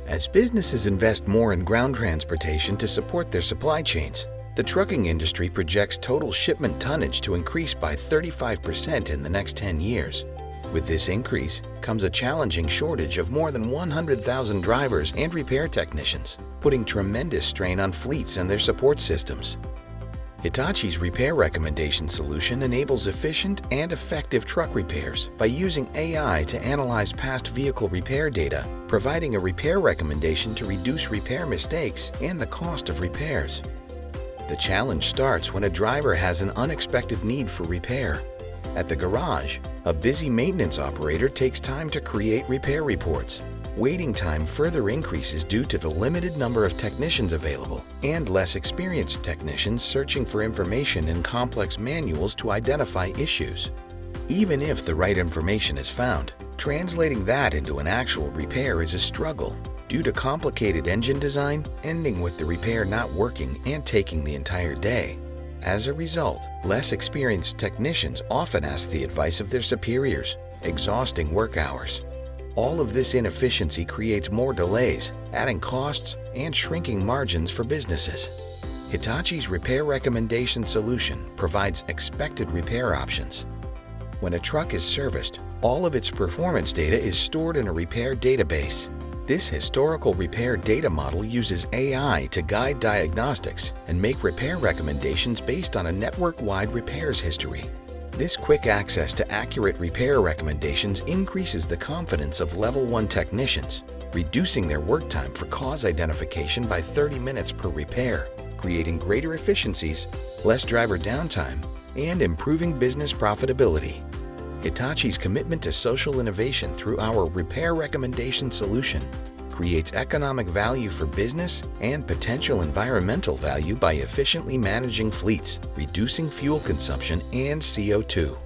As businesses invest more in ground transportation to support their supply chains, the trucking industry projects total shipment tonnage to increase by 35% in the next 10 years. With this increase comes a challenging shortage of more than 100,000 drivers and repair technicians, putting tremendous strain on fleets and their support systems. Hitachi's repair recommendation solution enables efficient and effective truck repairs by using AI to analyze past vehicle repair data, providing a repair recommendation to reduce repair mistakes and the cost of repairs. The challenge starts when a driver has an unexpected need for repair. At the garage, a busy maintenance operator takes time to create repair reports. Waiting time further increases due to the limited number of technicians available and less experienced technicians searching for information in complex manuals to identify issues. Even if the right information is found, translating that into an actual repair is a struggle due to complicated engine design, ending with the repair not working and taking the entire day. As a result, less experienced technicians often ask the advice of their superiors, exhausting work hours. All of this inefficiency creates more delays, adding costs and shrinking margins for businesses. Hitachi's repair recommendation solution provides expected repair options. When a truck is serviced, all of its performance data is stored in a repair database. This historical repair data model uses AI to guide diagnostics and make repair recommendations based on a network-wide repairs history. This quick access to accurate repair recommendations increases the confidence of Level 1 technicians, reducing their work time for cause identification by 30 minutes per repair, creating greater efficiencies, less driver downtime, and improving business profitability. Hitachi's commitment to social innovation through our repair recommendation solution creates economic value for business and potential environmental value by efficiently managing fleets, reducing fuel consumption and CO2.